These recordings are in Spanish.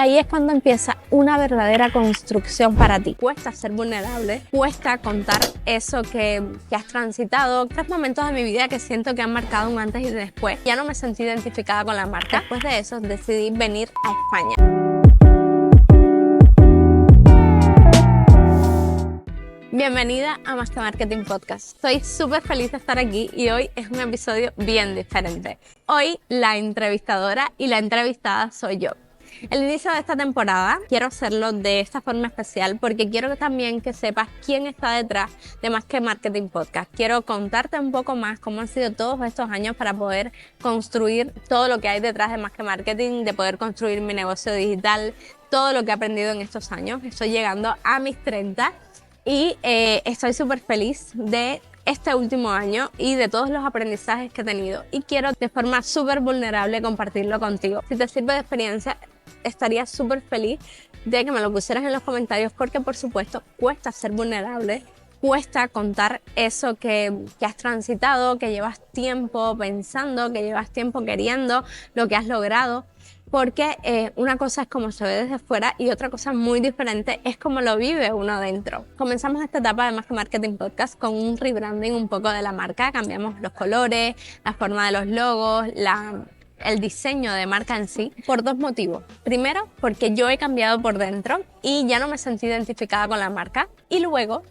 Ahí es cuando empieza una verdadera construcción para ti. Cuesta ser vulnerable, cuesta contar eso que has transitado. 3 momentos de mi vida que siento que han marcado un antes y un después. Ya no me sentí identificada con la marca. Después de eso decidí venir a España. Bienvenida a Más que Marketing Podcast. Estoy súper feliz de estar aquí y hoy es un episodio bien diferente. Hoy la entrevistadora y la entrevistada soy yo. El inicio de esta temporada quiero hacerlo de esta forma especial porque quiero también que sepas quién está detrás de Más que Marketing Podcast. Quiero contarte un poco más cómo han sido todos estos años para poder construir todo lo que hay detrás de Más que Marketing, de poder construir mi negocio digital, todo lo que he aprendido en estos años. Estoy llegando a mis 30 y estoy súper feliz de este último año y de todos los aprendizajes que he tenido y quiero de forma súper vulnerable compartirlo contigo. Si te sirve de experiencia, estaría súper feliz de que me lo pusieras en los comentarios porque por supuesto cuesta ser vulnerable, cuesta contar eso que has transitado, que llevas tiempo pensando, que llevas tiempo queriendo, lo que has logrado. Porque una cosa es como se ve desde fuera y otra cosa muy diferente es como lo vive uno dentro. Comenzamos esta etapa de Más que Marketing Podcast con un rebranding un poco de la marca. Cambiamos los colores, la forma de los logos, el diseño de marca en sí, por 2 motivos. Primero, porque yo he cambiado por dentro y ya no me sentí identificada con la marca. Y luego,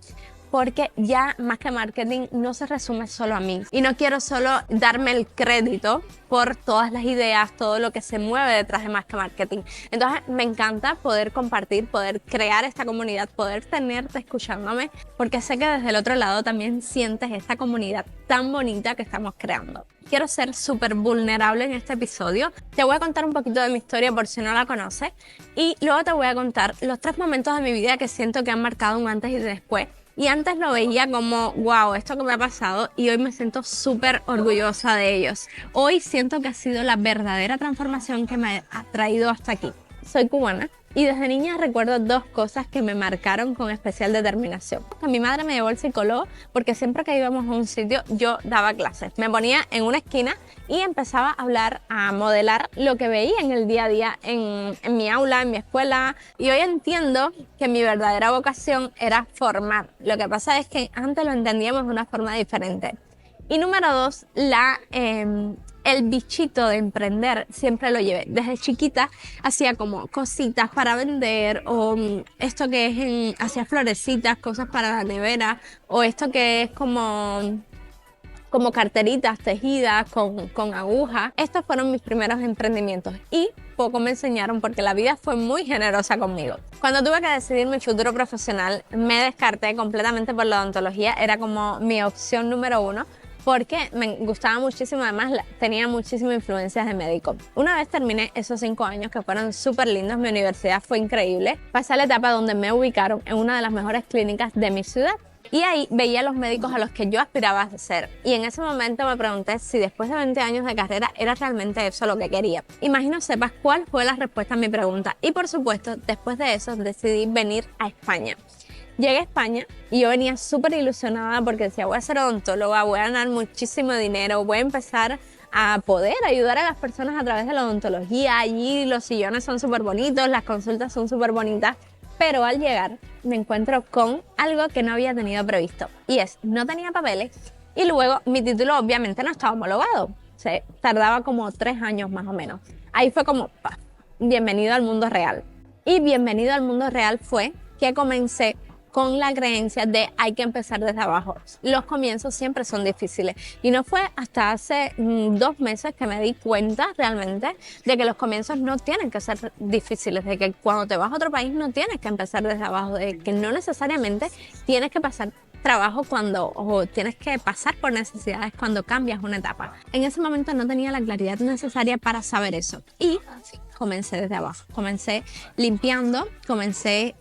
porque ya Más que Marketing no se resume solo a mí. Y no quiero solo darme el crédito por todas las ideas, todo lo que se mueve detrás de Más que Marketing. Entonces me encanta poder compartir, poder crear esta comunidad, poder tenerte escuchándome, porque sé que desde el otro lado también sientes esta comunidad tan bonita que estamos creando. Quiero ser súper vulnerable en este episodio. Te voy a contar un poquito de mi historia por si no la conoces y luego te voy a contar los 3 momentos de mi vida que siento que han marcado un antes y después. Y antes lo veía como, wow, esto que me ha pasado y hoy me siento súper orgullosa de ellos. Hoy siento que ha sido la verdadera transformación que me ha traído hasta aquí. Soy cubana y desde niña recuerdo 2 cosas que me marcaron con especial determinación. Mi madre me llevó al psicólogo porque siempre que íbamos a un sitio yo daba clases. Me ponía en una esquina y empezaba a hablar, a modelar lo que veía en el día a día, en mi aula, en mi escuela. Y hoy entiendo que mi verdadera vocación era formar. Lo que pasa es que antes lo entendíamos de una forma diferente. Y número 2, el bichito de emprender siempre lo llevé. Desde chiquita hacía como cositas para vender o esto que es hacía florecitas, cosas para la nevera o esto que es como carteritas tejidas con agujas. Estos fueron mis primeros emprendimientos y poco me enseñaron porque la vida fue muy generosa conmigo. Cuando tuve que decidir mi futuro profesional, me descarté completamente por la odontología. Era como mi opción número 1. Porque me gustaba muchísimo, además tenía muchísimas influencias de médico. Una vez terminé esos 5 años que fueron súper lindos, mi universidad fue increíble, pasé a la etapa donde me ubicaron en una de las mejores clínicas de mi ciudad y ahí veía a los médicos a los que yo aspiraba a ser. Y en ese momento me pregunté si después de 20 años de carrera era realmente eso lo que quería. Imagino sepas cuál fue la respuesta a mi pregunta y por supuesto después de eso decidí venir a España. Llegué a España y yo venía súper ilusionada porque decía, voy a ser odontóloga, voy a ganar muchísimo dinero, voy a empezar a poder ayudar a las personas a través de la odontología. Allí los sillones son súper bonitos, las consultas son súper bonitas, pero al llegar me encuentro con algo que no había tenido previsto y no tenía papeles y luego mi título obviamente no estaba homologado, tardaba como 3 años más o menos. Ahí fue como, bienvenido al mundo real. Y bienvenido al mundo real fue que comencé con la creencia de hay que empezar desde abajo. Los comienzos siempre son difíciles y no fue hasta hace 2 meses que me di cuenta realmente de que los comienzos no tienen que ser difíciles, de que cuando te vas a otro país no tienes que empezar desde abajo, de que no necesariamente tienes que pasar trabajo o tienes que pasar por necesidades cuando cambias una etapa. En ese momento no tenía la claridad necesaria para saber eso y comencé desde abajo, comencé limpiando, comencé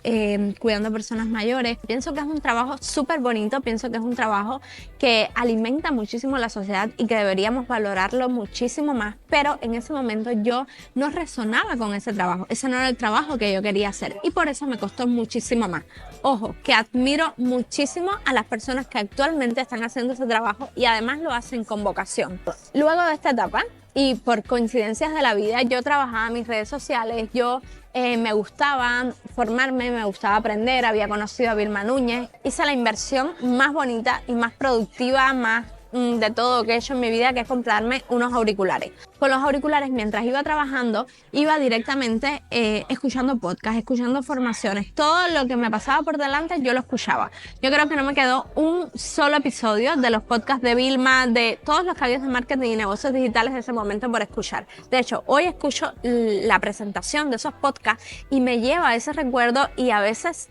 cuidando a personas mayores. Pienso que es un trabajo súper bonito, pienso que es un trabajo que alimenta muchísimo a la sociedad y que deberíamos valorarlo muchísimo más, pero en ese momento yo no resonaba con ese trabajo, ese no era el trabajo que yo quería hacer y por eso me costó muchísimo más. Ojo, que admiro muchísimo a las personas que actualmente están haciendo ese trabajo y además lo hacen con vocación. Luego de esta etapa, y por coincidencias de la vida, yo trabajaba en mis redes sociales, yo me gustaba formarme, me gustaba aprender, había conocido a Vilma Núñez, hice la inversión más bonita y más productiva, más de todo que he hecho en mi vida, que es comprarme unos auriculares. Con los auriculares, mientras iba trabajando, iba directamente escuchando podcasts, escuchando formaciones. Todo lo que me pasaba por delante, yo lo escuchaba. Yo creo que no me quedó un solo episodio de los podcasts de Vilma, de todos los que había de marketing y negocios digitales de ese momento por escuchar. De hecho, hoy escucho la presentación de esos podcasts y me lleva a ese recuerdo, y a veces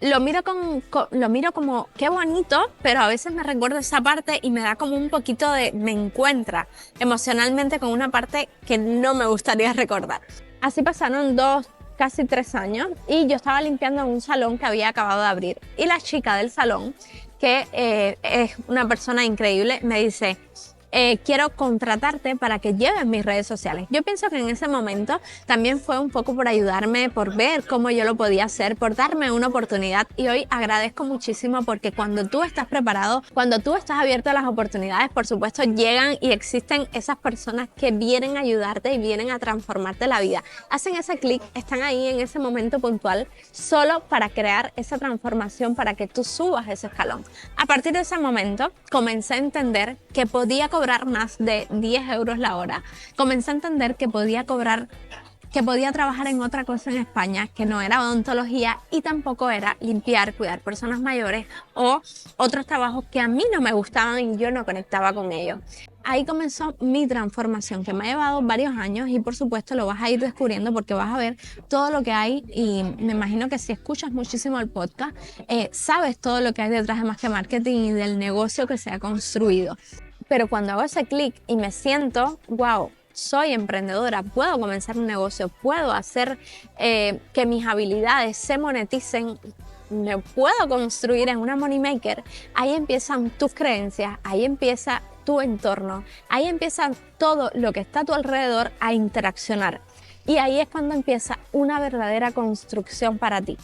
lo miro como qué bonito, pero a veces me recuerda esa parte y me da como un poquito me encuentra emocionalmente con una parte que no me gustaría recordar. Así pasaron casi 3 años, y yo estaba limpiando en un salón que había acabado de abrir, y la chica del salón, que es una persona increíble, me dice: quiero contratarte para que lleves mis redes sociales. Yo pienso que en ese momento también fue un poco por ayudarme, por ver cómo yo lo podía hacer, por darme una oportunidad, y hoy agradezco muchísimo, porque cuando tú estás preparado, cuando tú estás abierto a las oportunidades, por supuesto llegan y existen esas personas que vienen a ayudarte y vienen a transformarte la vida. Hacen ese clic, están ahí en ese momento puntual solo para crear esa transformación, para que tú subas ese escalón. A partir de ese momento comencé a entender que podía cobrar más de 10 euros la hora. Comencé a entender que podía trabajar en otra cosa en España, que no era odontología y tampoco era limpiar, cuidar personas mayores o otros trabajos que a mí no me gustaban y yo no conectaba con ellos. Ahí comenzó mi transformación, que me ha llevado varios años, y por supuesto lo vas a ir descubriendo, porque vas a ver todo lo que hay, y me imagino que si escuchas muchísimo el podcast, sabes todo lo que hay detrás de Más que Marketing y del negocio que se ha construido. Pero cuando hago ese clic y me siento, wow, soy emprendedora, puedo comenzar un negocio, puedo hacer que mis habilidades se moneticen, me puedo construir en una money maker, ahí empiezan tus creencias, ahí empieza tu entorno, ahí empieza todo lo que está a tu alrededor a interaccionar. Y ahí es cuando empieza una verdadera construcción para ti.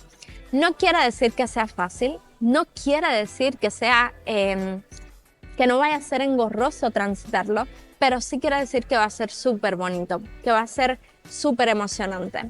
No quiere decir que sea fácil, no quiere decir que sea que no vaya a ser engorroso transitarlo, pero sí quiere decir que va a ser súper bonito, que va a ser súper emocionante.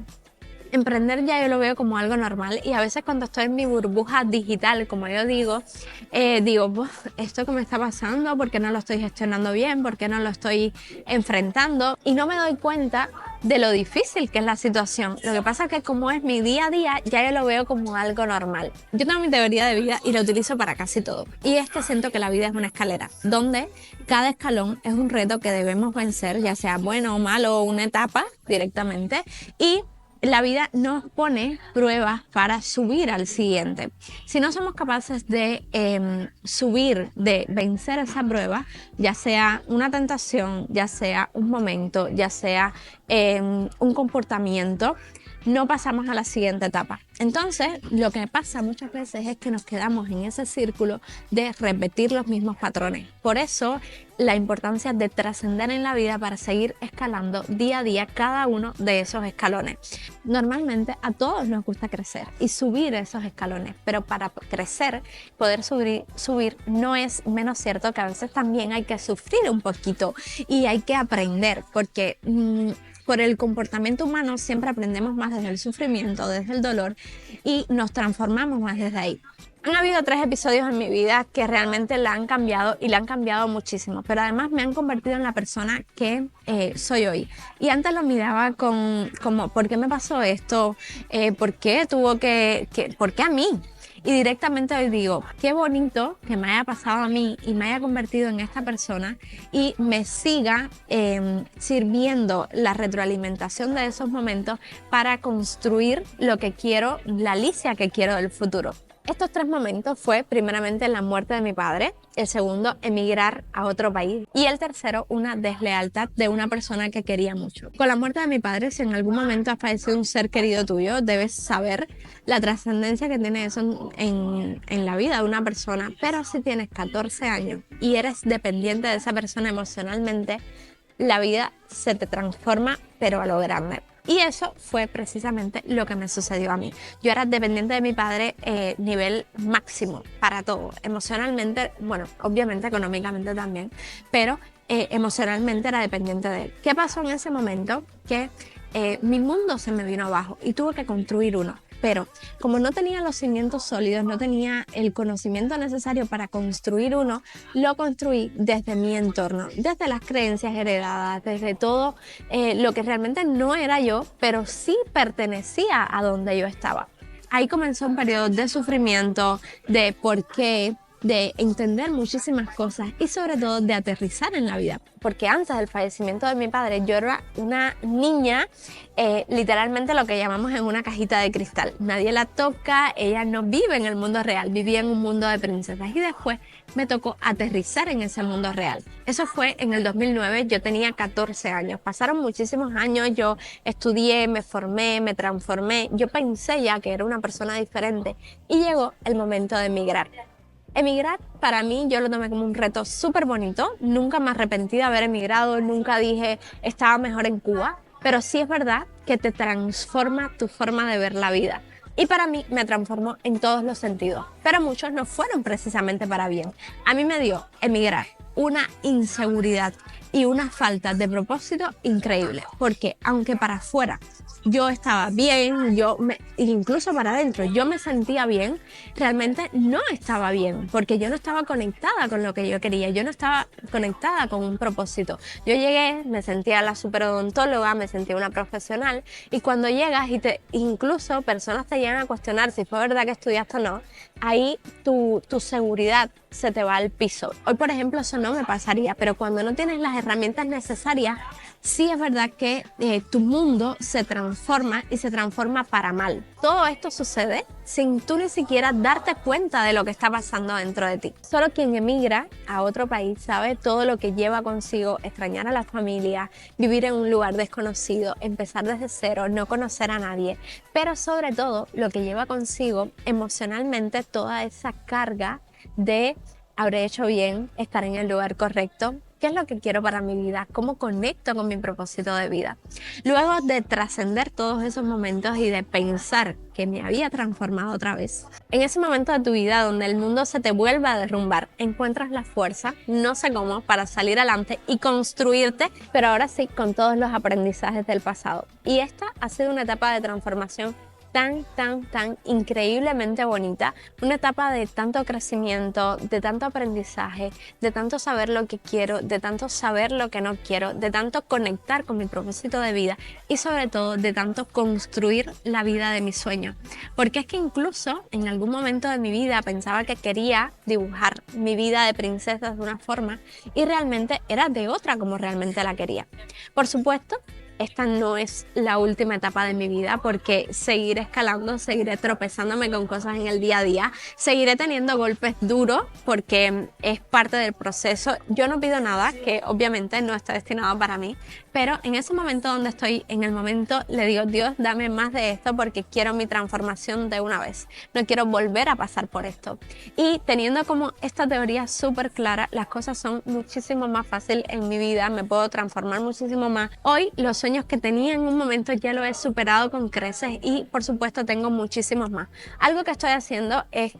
Emprender ya yo lo veo como algo normal, y a veces cuando estoy en mi burbuja digital, como yo digo, esto que me está pasando, ¿por qué no lo estoy gestionando bien? ¿Por qué no lo estoy enfrentando? Y no me doy cuenta de lo difícil que es la situación. Lo que pasa es que como es mi día a día, ya yo lo veo como algo normal. Yo tengo mi teoría de vida y la utilizo para casi todo. Y es que siento que la vida es una escalera, donde cada escalón es un reto que debemos vencer, ya sea bueno o malo, o una etapa directamente, y la vida nos pone pruebas para subir al siguiente. Si no somos capaces de subir, de vencer esa prueba, ya sea una tentación, ya sea un momento, ya sea un comportamiento, no pasamos a la siguiente etapa. Entonces, lo que pasa muchas veces es que nos quedamos en ese círculo de repetir los mismos patrones. Por eso, la importancia de trascender en la vida para seguir escalando día a día cada uno de esos escalones. Normalmente a todos nos gusta crecer y subir esos escalones, pero para crecer, poder subir, no es menos cierto que a veces también hay que sufrir un poquito y hay que aprender, porque por el comportamiento humano siempre aprendemos más desde el sufrimiento, desde el dolor, y nos transformamos más desde ahí. Han habido 3 episodios en mi vida que realmente la han cambiado, y la han cambiado muchísimo, pero además me han convertido en la persona que soy hoy. Y antes lo miraba como ¿por qué me pasó esto? ¿Por qué por qué a mí? Y directamente hoy digo, qué bonito que me haya pasado a mí y me haya convertido en esta persona, y me siga sirviendo la retroalimentación de esos momentos para construir lo que quiero, la Alicia que quiero del futuro. Estos 3 momentos fue primeramente la muerte de mi padre, el segundo emigrar a otro país, y el tercero una deslealtad de una persona que quería mucho. Con la muerte de mi padre, si en algún momento ha fallecido un ser querido tuyo, debes saber la trascendencia que tiene eso en la vida de una persona. Pero si tienes 14 años y eres dependiente de esa persona emocionalmente, la vida se te transforma, pero a lo grande. Y eso fue precisamente lo que me sucedió a mí. Yo era dependiente de mi padre nivel máximo para todo. Emocionalmente, bueno, obviamente económicamente también, pero emocionalmente era dependiente de él. ¿Qué pasó en ese momento? Que mi mundo se me vino abajo y tuve que construir uno. Pero como no tenía los cimientos sólidos, no tenía el conocimiento necesario para construir uno, lo construí desde mi entorno, desde las creencias heredadas, desde todo lo que realmente no era yo, pero sí pertenecía a donde yo estaba. Ahí comenzó un periodo de sufrimiento, de por qué, de entender muchísimas cosas y sobre todo de aterrizar en la vida. Porque antes del fallecimiento de mi padre yo era una niña, literalmente lo que llamamos en una cajita de cristal. Nadie la toca, ella no vive en el mundo real, vivía en un mundo de princesas y después me tocó aterrizar en ese mundo real. Eso fue en el 2009, yo tenía 14 años. Pasaron muchísimos años, yo estudié, me formé, me transformé. Yo pensé ya que era una persona diferente y llegó el momento de emigrar. Emigrar para mí yo lo tomé como un reto súper bonito, nunca me arrepentí de haber emigrado, nunca dije estaba mejor en Cuba, pero sí es verdad que te transforma tu forma de ver la vida. Y para mí me transformó en todos los sentidos, pero muchos no fueron precisamente para bien. A mí me dio emigrar una inseguridad y una falta de propósito increíble, porque aunque para afuera yo estaba bien, incluso para adentro, yo me sentía bien, realmente no estaba bien, porque yo no estaba conectada con lo que yo quería, yo no estaba conectada con un propósito. Yo llegué, me sentía la superodontóloga, me sentía una profesional, y cuando llegas incluso personas te llegan a cuestionar si fue verdad que estudiaste o no, ahí tu seguridad se te va al piso. Hoy, por ejemplo, eso no me pasaría, pero cuando no tienes las herramientas necesarias, sí es verdad que tu mundo se transforma y se transforma para mal. Todo esto sucede sin tú ni siquiera darte cuenta de lo que está pasando dentro de ti. Solo quien emigra a otro país sabe todo lo que lleva consigo extrañar a la familia, vivir en un lugar desconocido, empezar desde cero, no conocer a nadie, pero sobre todo lo que lleva consigo emocionalmente toda esa carga de habré hecho bien, estar en el lugar correcto, qué es lo que quiero para mi vida, cómo conecto con mi propósito de vida. Luego de trascender todos esos momentos y de pensar que me había transformado otra vez, en ese momento de tu vida donde el mundo se te vuelve a derrumbar, encuentras la fuerza, no sé cómo, para salir adelante y construirte, pero ahora sí con todos los aprendizajes del pasado. Y esta ha sido una etapa de transformación tan increíblemente bonita, una etapa de tanto crecimiento, de tanto aprendizaje, de tanto saber lo que quiero, de tanto saber lo que no quiero, de tanto conectar con mi propósito de vida y sobre todo de tanto construir la vida de mis sueños. Porque es que incluso en algún momento de mi vida pensaba que quería dibujar mi vida de princesa de una forma y realmente era de otra como realmente la quería. Por supuesto, esta no es la última etapa de mi vida porque seguiré escalando, seguiré tropezándome con cosas en el día a día, seguiré teniendo golpes duros porque es parte del proceso. Yo no pido nada que obviamente no está destinado para mí, pero en ese momento donde estoy, en el momento le digo, Dios, dame más de esto porque quiero mi transformación de una vez. No quiero volver a pasar por esto. Y teniendo como esta teoría súper clara, las cosas son muchísimo más fáciles en mi vida, me puedo transformar muchísimo más. Hoy los sueños que tenía en un momento ya lo he superado con creces y por supuesto tengo muchísimos más. Algo que estoy haciendo es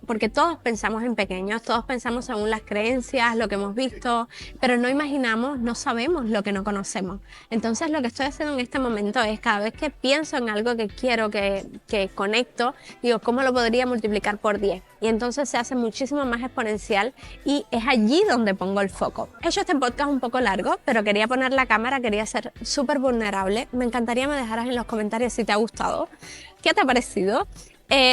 porque todos pensamos en pequeños, todos pensamos según las creencias, lo que hemos visto, pero no imaginamos, no sabemos lo que no conocemos. Entonces lo que estoy haciendo en este momento es cada vez que pienso en algo que quiero, que conecto, digo, ¿cómo lo podría multiplicar por 10? Y entonces se hace muchísimo más exponencial y es allí donde pongo el foco. He hecho este podcast un poco largo, pero quería poner la cámara, quería ser súper vulnerable. Me encantaría me dejaras en los comentarios si te ha gustado, qué te ha parecido.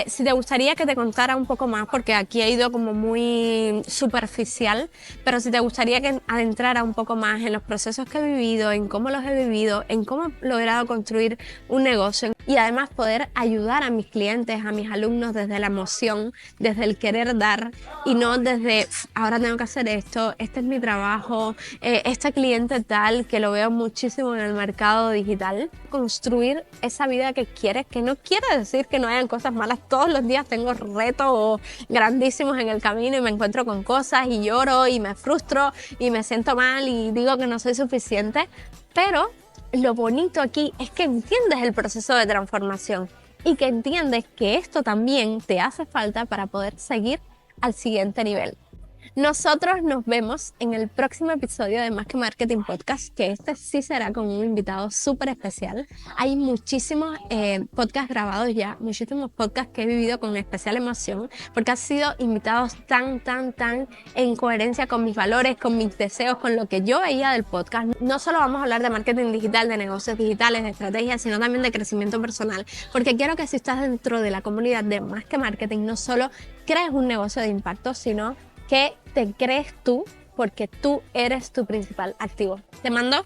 Si te gustaría que te contara un poco más, porque aquí he ido como muy superficial, pero si te gustaría que adentrara un poco más en los procesos que he vivido, en cómo los he vivido, en cómo he logrado construir un negocio y además poder ayudar a mis clientes, a mis alumnos desde la emoción, desde el querer dar y no desde ahora tengo que hacer esto, este es mi trabajo, este cliente tal, que lo veo muchísimo en el mercado digital. Construir esa vida que quieres, que no quiere decir que no hayan cosas malas. Todos los días tengo retos grandísimos en el camino y me encuentro con cosas y lloro y me frustro y me siento mal y digo que no soy suficiente, pero lo bonito aquí es que entiendes el proceso de transformación y que entiendes que esto también te hace falta para poder seguir al siguiente nivel. Nosotros nos vemos en el próximo episodio de Más que Marketing Podcast, que este sí será con un invitado súper especial. Hay muchísimos podcasts grabados ya, muchísimos podcasts que he vivido con especial emoción, porque han sido invitados tan en coherencia con mis valores, con mis deseos, con lo que yo veía del podcast. No solo vamos a hablar de marketing digital, de negocios digitales, de estrategias, sino también de crecimiento personal, porque quiero que si estás dentro de la comunidad de Más que Marketing, no solo crees un negocio de impacto, sino que te crees tú, porque tú eres tu principal activo. Te mando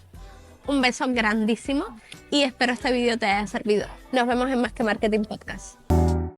un beso grandísimo y espero este video te haya servido. Nos vemos en Más que Marketing Podcast.